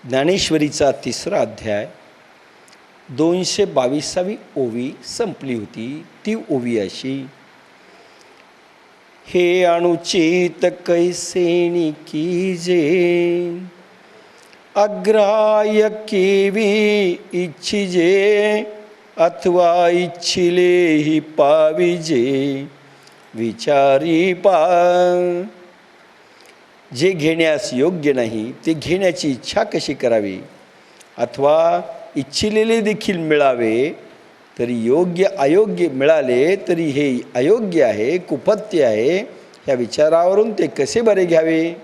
ज्ञानेश्वरीचा 3रा अध्याय 222वी ओवी संपली होती. ती ओवी अशी: हे अनुचित कैसेनी कीजे, अग्राह्य केवी इच्छिजे, अथवा इच्छिले ही पाविजे, विचारी पा. जे घेण्यास योग्य नाही ते घेण्याची इच्छा कशी करावी, अथवा इच्छिलेले देखील मिळावे तरी योग्य अयोग्य मिळाले तरी हे अयोग्य आहे, कुपथ्य आहे, ह्या विचारावरून ते कसे बरे घ्यावे.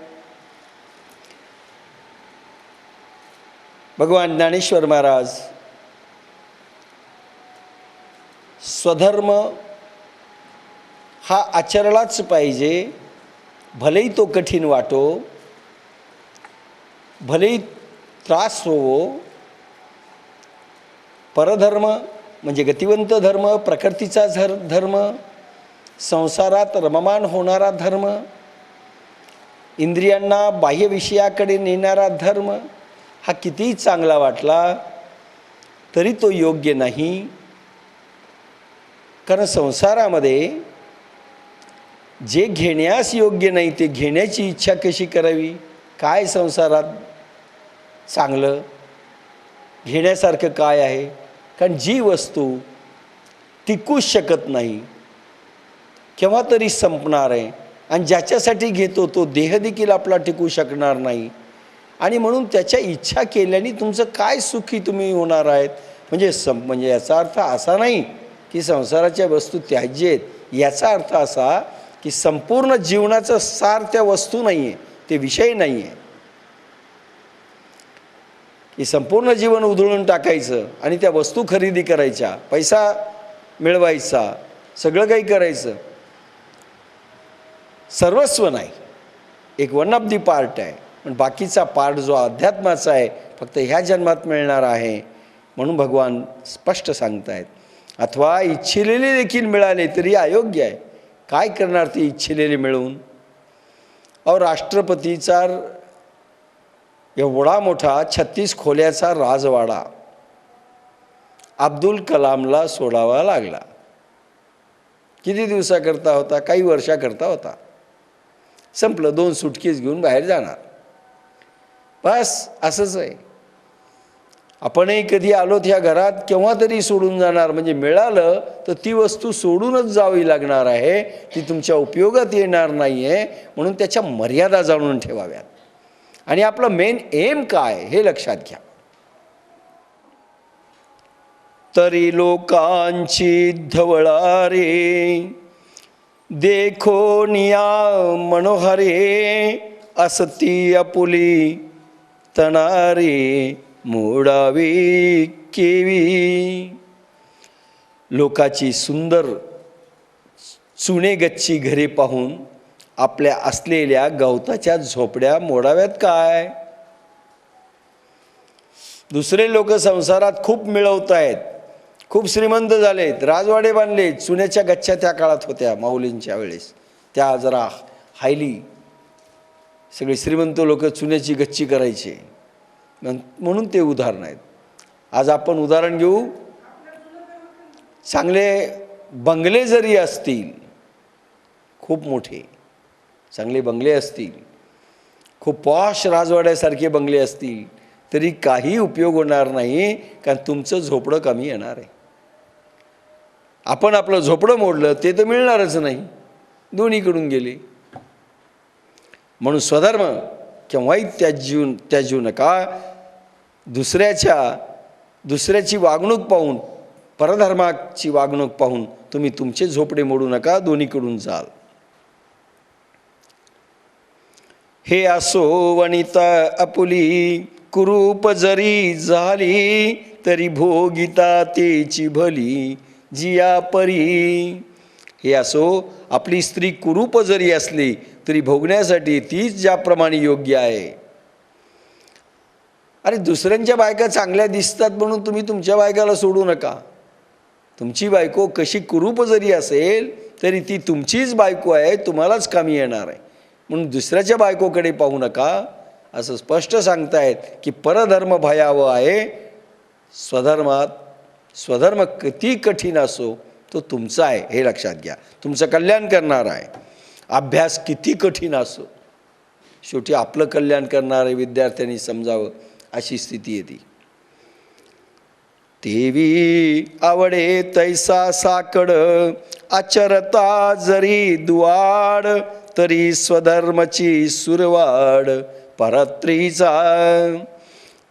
भगवान ज्ञानेश्वर महाराज स्वधर्म हा आचरलाच पाहिजे, भलेही तो कठीण वाटो, भलेही त्रास होवो. परधर्म म्हणजे गतिवंत धर्म, प्रकृतीचा धर्म, संसारात रममान होणारा धर्म, इंद्रियांना बाह्य विषयाकडे नेणारा धर्म हा कितीही चांगला वाटला तरी तो योग्य नाही. कारण संसारामध्ये जे घेण्यास योग्य नाही ते घेण्याची इच्छा कशी करावी. काय संसारात चांगलं घेण्यासारखं काय आहे. कारण जी वस्तू टिकूच शकत नाही, केव्हा तरी संपणार आहे, आणि ज्याच्यासाठी घेतो तो देह देखील आपला टिकू शकणार नाही, आणि म्हणून त्याच्या इच्छा केल्याने तुमचं काय सुखी तुम्ही होणार आहेत. म्हणजे याचा अर्थ असा नाही की संसाराच्या वस्तू त्याज्य आहेत. याचा अर्थ असा की संपूर्ण जीवनाचं सार त्या वस्तू नाही आहे, ते विषय नाही आहे. की संपूर्ण जीवन उधळून टाकायचं आणि त्या वस्तू खरेदी करायच्या, पैसा मिळवायचा, सगळं काही करायचं, सर्वस्व नाही. एक वन ऑफ दी पार्ट आहे, पण बाकीचा पार्ट जो अध्यात्माचा आहे फक्त ह्या जन्मात मिळणार आहे. म्हणून भगवान स्पष्ट सांगतायत, अथवा इच्छिलेले देखील मिळाले तरी अयोग्य आहे. काय करणार ते इच्छिलेले मिळवून. राष्ट्रपतीचा एवढा मोठा 36 खोल्याचा राजवाडा अब्दुल कलामला सोडावा लागला. किती दिवसाकरता होता? काही वर्षाकरता होता. संपलं. 2 सुटकेस घेऊन बाहेर जाणार. बस असंच आहे. आपणही कधी आलो त्या घरात केव्हा तरी सोडून जाणार. म्हणजे मिळालं तर ती वस्तू सोडूनच जावी लागणार आहे, ती तुमच्या उपयोगात येणार नाही आहे. म्हणून त्याच्या मर्यादा जाणून ठेवाव्यात. आणि आपलं मेन एम काय हे लक्षात घ्या. तरी लोकांची धवळारे, देखो निया मनोहरे, असती आपुली तणारे, मोडावी केवी. लोकाची सुंदर चुणे गच्ची घरे पाहून आपल्या असलेल्या गवताच्या झोपड्या मोडाव्यात काय. दुसरे लोक संसारात खूप मिळवत आहेत, खूप श्रीमंत झालेत, राजवाडे बांधले. चुन्याच्या गच्च्या त्या काळात होत्या माऊलींच्या वेळेस. त्या जरा हायली सगळे श्रीमंत लोक चुन्याची गच्ची करायचे. म्हणून ते उदाहरण आहेत. आज आपण उदाहरण घेऊ. चांगले बंगले जरी असतील, खूप मोठे चांगले बंगले असतील, खूप पॉश राजवाड्यासारखे बंगले असतील, तरी काही उपयोग होणार नाही. कारण तुमचं झोपडं कमी येणार आहे. आपण आपलं झोपडं मोडलं ते तर मिळणारच नाही, दोन्हीकडून गेले. म्हणून स्वधर्म केव्हाही त्याज्यू नका. दुसऱ्याची वागणूक पाहून, परधर्माची वागणूक पाहून तुम्ही तुमचे झोपडे मोडू नका, दोन्हीकडून जाल. हे असो वनिता आपुली, कुरूप जरी झाली, तरी भोगिता तेची भली, जिया परी. हे असो, आपली स्त्री कुरूप जरी असली तरी भोगण्यासाठी तीच ज्याप्रमाणे योग्य आहे. अरे दुसऱ्यांच्या बायका चांगल्या दिसतात म्हणून तुम्ही तुमच्या बायकाला सोडू नका. तुमची बायको कशी कुरूप जरी असेल तरी ती तुमचीच बायको आहे, तुम्हालाच कामी येणार आहे. म्हणून दुसऱ्याच्या बायकोकडे पाहू नका. असं स्पष्ट सांगतायत की परधर्म भयावह आहे, स्वधर्म किती कठीण असो तो तुमचा आहे हे लक्षात घ्या, तुमचं कल्याण करणार आहे. अभ्यास किती कठीण असो शेवटी आपलं कल्याण करणारे विद्यार्थ्यांनी समजावं अशी स्थिती येते. तेवी आवडे तैसा साकड, आचरता जरी दुवाड, तरी स्वधर्मची सुरवाड परत्रीचा.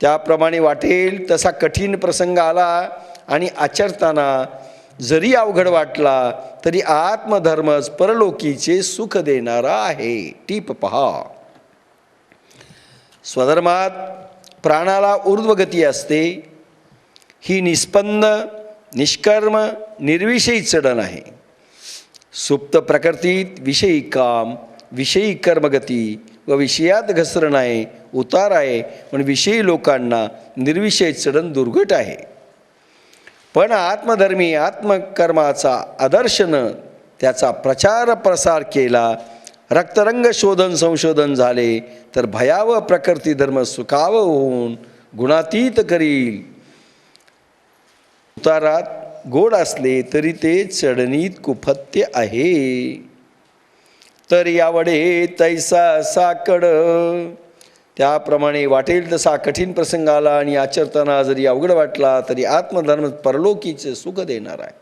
त्याप्रमाणे वाटेल तसा कठीण प्रसंग आला आणि आचरताना जरी अवघड वाटला तरी आत्मधर्मच परलोकीचे सुख देणारा आहे. टीप पहा, स्वधर्मात प्राणाला ऊर्ध्वगती असते. ही निस्पंद निष्कर्म निर्विषयी चढण आहे. सुप्त प्रकृतीत विषयी काम, विषयी कर्मगती व विषयात घसरण आहे, उतार आहे. पण विषयी लोकांना निर्विषय चढण दुर्घट आहे. पण आत्मधर्मी आत्मकर्माचा आदर्शनं त्याचा प्रचार प्रसार केला, रक्तरंग शोधन संशोधन झाले तर भयावह प्रकृती धर्म सुखावह होऊन गुणातीत करील. उतारात गोड असले तरी ते चढणीत कुफत्य आहे. तर यावडे तैसा साकड, त्याप्रमाणे वाटेल तसा कठीण प्रसंग आला आणि आचरताना जरी अवघड वाटला तरी आत्मधर्म परलोकीचे सुख देणार आहे.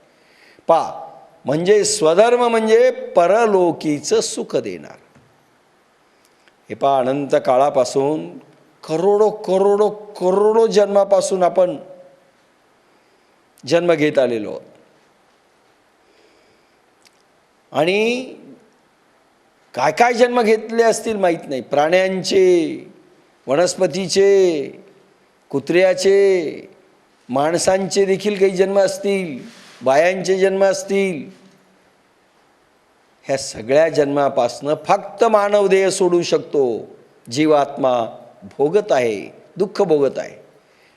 म्हणजे स्वधर्म म्हणजे परलोकीचं सुख देणार. हे अनंत काळापासून करोडो करोडो करोडो जन्मापासून आपण जन्म घेत आलेलो आहोत आणि काय काय जन्म घेतले असतील माहीत नाही. प्राण्यांचे, वनस्पतीचे, कुत्र्याचे, माणसांचे देखील काही जन्म असतील, बायांचे जन्म असतील. ह्या सगळ्या जन्मापासनं फक्त मानवदेह सोडू शकतो. जीवात्मा भोगत आहे, दुःख भोगत आहे.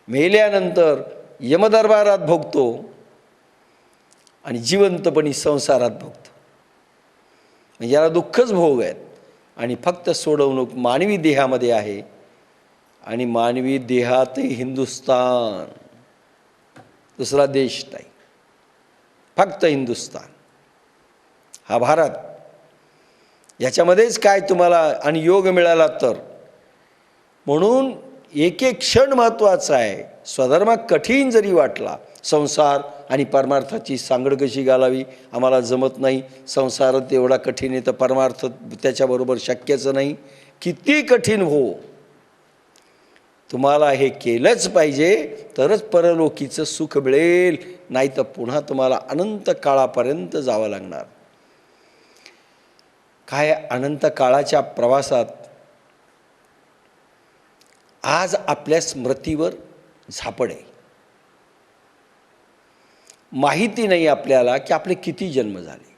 मेल्यानंतर यमदरबारात भोगतो आणि जिवंतपणी संसारात भोगतो. म्हणजे याला दुःखच भोग आहेत आणि फक्त सोडवणूक मानवी देहामध्ये आहे. आणि मानवी देहातही हिंदुस्तान, दुसरा देश नाही, फक्त हिंदुस्तान हा भारत. याच्यामध्येच काय तुम्हाला आणि योग मिळाला तर. म्हणून एक एक क्षण महत्त्वाचा आहे. स्वधर्म कठीण जरी वाटला, संसार आणि परमार्थाची सांगड कशी घालावी आम्हाला जमत नाही, संसारात एवढा कठीण आहे तर परमार्थ त्याच्याबरोबर शक्यच नाही. किती कठीण हो, तुम्हाला हे केलंच पाहिजे तरच परलोकीचं सुख मिळेल, नाही तर पुन्हा तुम्हाला अनंत काळापर्यंत जावं लागणार. काय अनंत काळाच्या प्रवासात आज आपल्या स्मृतीवर झापड आहे. माहिती नाही आपल्याला की आपले किती जन्म झाले.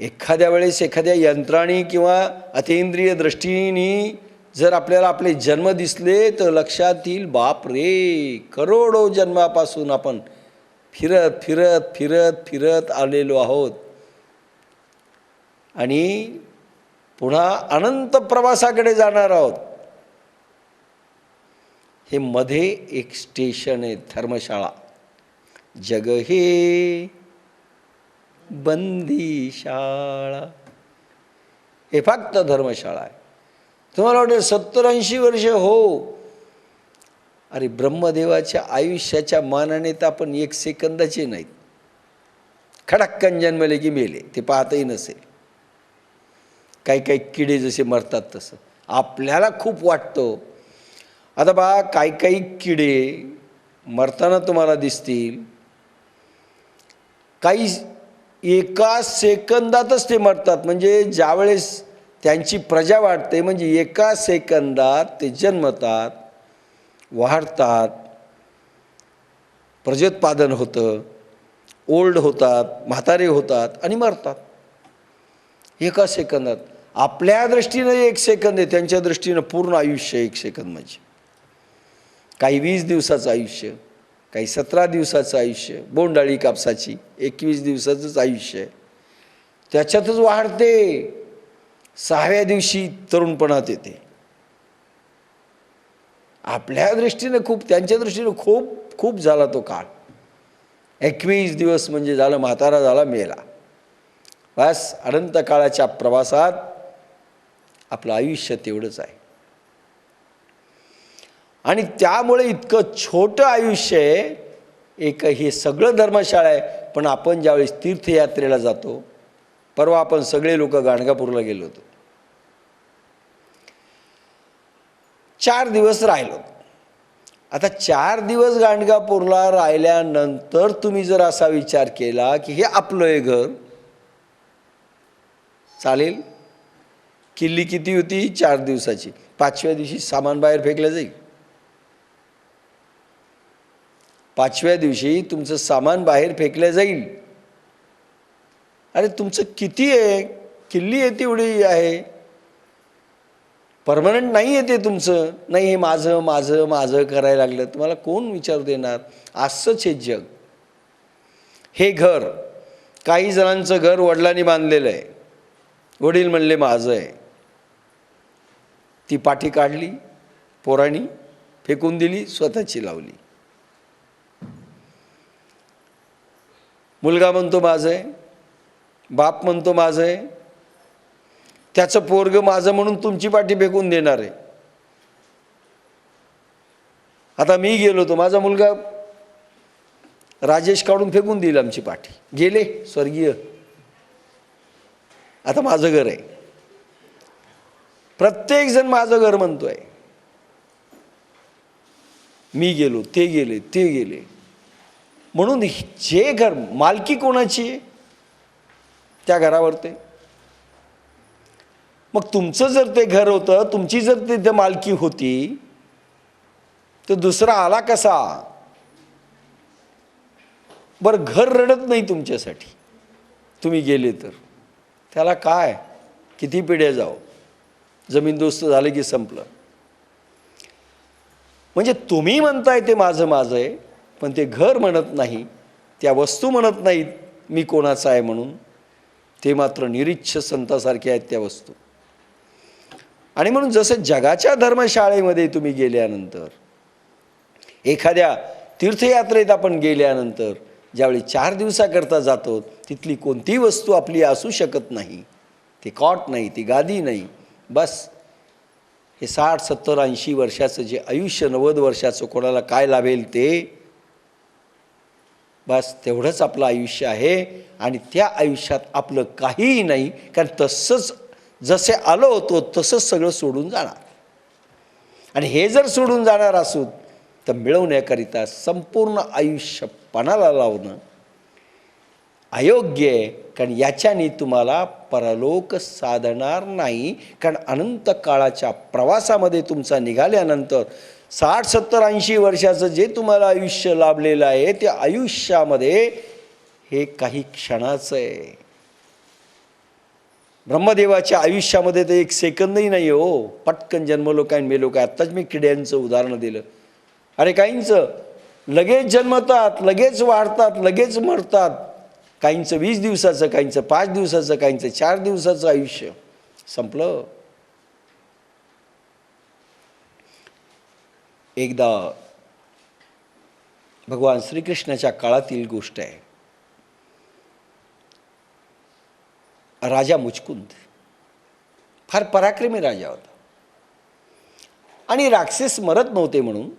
एखाद्या वेळेस एखाद्या यंत्राने किंवा अतींद्रिय दृष्टीने जर आपल्याला आपले जन्म दिसले तर लक्षात येईल, बाप रे, करोडो जन्मापासून आपण फिरत फिरत फिरत फिरत आलेलो आहोत आणि पुन्हा अनंत प्रवासाकडे जाणार आहोत. हे मध्ये एक स्टेशन आहे, धर्मशाळा. जग हे बंदीशाळा, हे फक्त धर्मशाळा आहे. तुम्हाला वाटेल 70-80 वर्ष हो. अरे ब्रह्मदेवाच्या आयुष्याच्या मानाने तर आपण 1 सेकंदाचे नाहीत. खडक्कन जन्मले की मेले, ते पाहतही नसेल. काही काही किडे जसे मरतात तसं आपल्याला खूप वाटतं. आता बा काही काही किडे मरताना तुम्हाला दिसतील, काही एका सेकंदातच ते मरतात. म्हणजे ज्यावेळेस त्यांची प्रजा वाढते म्हणजे एका सेकंदात ते जन्मतात, वाढतात, प्रजोत्पादन होतं, ओल्ड होतात, म्हातारे होतात आणि मरतात एका सेकंदात. आपल्या दृष्टीनं 1 सेकंद आहे, त्यांच्या दृष्टीनं पूर्ण आयुष्य 1 सेकंद म्हणजे. काही 20 दिवसाचं आयुष्य, काही 17 दिवसाचं आयुष्य, बोंडाळी कापसाची 21 दिवसाचंच आयुष्य आहे. त्याच्यातच वाढते, 6व्या दिवशी तरुणपणात येते. आपल्या दृष्टीने खूप, त्यांच्या दृष्टीने खूप खूप झाला तो काळ. 21 दिवस म्हणजे झालं, म्हातारा झाला, मेला. बस अनंत काळाच्या प्रवासात आपलं आयुष्य तेवढंच आहे. आणि त्यामुळे इतकं छोटं आयुष्य आहे. हे सगळं धर्मशाळा आहे, पण आपण ज्यावेळेस तीर्थयात्रेला जातो, परवा आपण सगळे लोक गाणगापूरला गेलो होतो, 4 दिवस राहिलो. आता 4 दिवस गाणगापूरला राहिल्यानंतर तुम्ही जर असा विचार केला की हे आपलं आहे घर, चालेल? किल्ली किती होती? 4 दिवसाची. 5व्या दिवशी सामान बाहेर फेकलं जाईल. 5व्या दिवशी तुमचं सामान बाहेर फेकलं जाईल. अरे तुमचं किती आहे? किल्ली आहे तेवढी आहे, परमनंट नाही आहे ते तुमचं. नाही, हे माझं माझं माझं करायला लागलं, तुम्हाला कोण विचार देणार? असंच हे जग. हे घर, काही जणांचं घर वडिलांनी बांधलेलं आहे, वडील म्हणले माझं आहे, ती पाठी काढली, पोरांनी फेकून दिली, स्वतःची लावली. मुलगा म्हणतो माझं आहे, बाप म्हणतो माझं आहे, त्याचं पोरगं माझं म्हणून तुमची पाठी फेकून देणार आहे. आता मी गेलो तो माझा मुलगा राजेश काढून फेकून दिली आमची पाठी, गेले स्वर्गीय. आता माझं घर आहे. प्रत्येक जण माझं घर म्हणतोय. मी गेलो, ते गेले, ते गेले. म्हणून जे घर, मालकी कोणाची आहे? त्या घरावर ते. मग तुमचं जर ते घर होतं, तुमची जर तिथे मालकी होती, तर दुसरा आला कसा? बरं, घर रडत नाही तुमच्यासाठी, तुम्ही गेले तर. त्याला काय, किती पिढ्या जाओ, जमीनदोस्त झाले की संपलं. म्हणजे तुम्ही म्हणताय ते माझं माझं आहे, पण ते घर म्हणत नाही, त्या वस्तू म्हणत नाहीत मी कोणाचा आहे म्हणून. ते मात्र निरीच्छ संतासारखे आहेत त्या वस्तू. आणि म्हणून जसं जगाच्या धर्मशाळेमध्ये तुम्ही गेल्यानंतर, एखाद्या तीर्थयात्रेत आपण गेल्यानंतर ज्यावेळी 4 दिवसाकरता जातो, तिथली कोणतीही वस्तू आपली असू शकत नाही. ती कॉट नाही, ती गादी नाही. बस हे 60, 70, 80 वर्षाचं जे आयुष्य, 90 वर्षाचं कोणाला काय लाभेल ते, बस तेवढंच आपलं आयुष्य आहे. आणि त्या आयुष्यात आपलं काहीही नाही, कारण तसंच जसे आलो होतो तसंच सगळं सोडून जाणार. आणि हे जर सोडून जाणार असू तर मिळवण्याकरिता संपूर्ण आयुष्य पणाला लावणं अयोग्य आहे. कारण याच्याने तुम्हाला परलोक साधणार नाही. कारण अनंत काळाच्या प्रवासामध्ये तुमचा निघाल्यानंतर 60, 70, 80 वर्षाचं जे तुम्हाला आयुष्य लाभलेलं आहे, त्या आयुष्यामध्ये हे काही क्षणाचं आहे. ब्रह्मदेवाच्या आयुष्यामध्ये तर 1 सेकंदही नाही हो. पटकन जन्मलो काय मेलो काय. आत्ताच मी किड्यांचं उदाहरण दिलं. अरे काहींचं लगेच जन्मतात, लगेच वाढतात, लगेच मरतात. काहींचं 20 दिवसाचं, काहींचं 5 दिवसाचं, काहींचं 4 दिवसाचं आयुष्य संपलं. एकदा भगवान श्रीकृष्णाच्या काळातील गोष्ट आहे. राजा मुचकुंद फार पराक्रमी राजा होता. आणि राक्षस मरत नव्हते म्हणून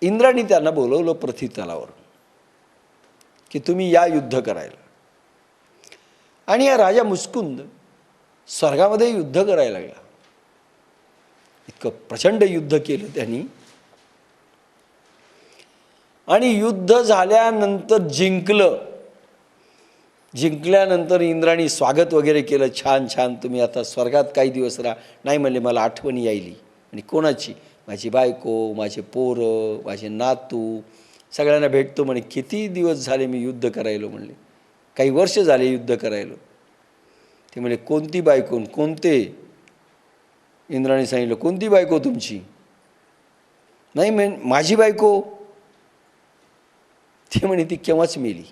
इंद्राने त्यांना बोलवलं पृथ्वीतलावर की तुम्ही या युद्ध करायला. आणि या राजा मुचकुंद स्वर्गामध्ये युद्ध करायला लागला. इतकं प्रचंड युद्ध केलं त्यांनी. आणि युद्ध झाल्यानंतर जिंकल्यानंतर इंद्राणी स्वागत वगैरे केलं. छान छान, तुम्ही आता स्वर्गात काही दिवस राहा. नाही म्हणले, मला आठवण यायली. आणि कोणाची? माझी बायको, माझे पोरं, माझे नातू, सगळ्यांना भेटतो म्हणे. किती दिवस झाले मी युद्ध करायलो म्हणले. काही वर्ष झाले युद्ध करायलो. ते म्हणे कोणती बायको, कोणते? इंद्राने सांगितलं कोणती बायको तुमची? नाही माझी बायको. ते म्हणे ती केव्हाच मेली.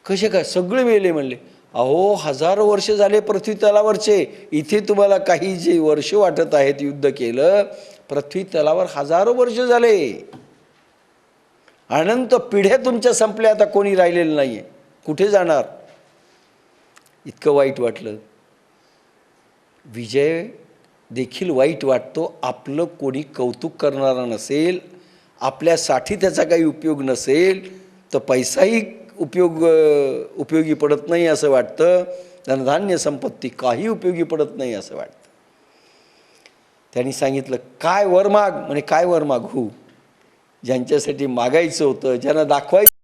कसे काय? सगळे मेले म्हणले. अहो हजारो वर्ष झाले पृथ्वी तलावरचे, इथे तुम्हाला काही जे वर्ष वाटत आहेत युद्ध केलं, पृथ्वी तलावर हजारो वर्ष झाले, अनंत पिढ्या तुमच्या संपल्या, आता कोणी राहिलेलं नाही आहे, कुठे जाणार. इतकं वाईट वाटलं. विजय देखील वाईट वाटतो, आपलं कोणी कौतुक करणारा नसेल, आपल्यासाठी त्याचा काही उपयोग नसेल तर पैसाही उपयोगी पडत नाही असं वाटतं, धनधान्य संपत्ती काही उपयोगी पडत नाही असं वाटतं. त्यांनी सांगितलं काय वर माग, म्हणे काय वर मागू, ज्यांच्यासाठी मागायचं होतं, ज्यांना दाखवायचं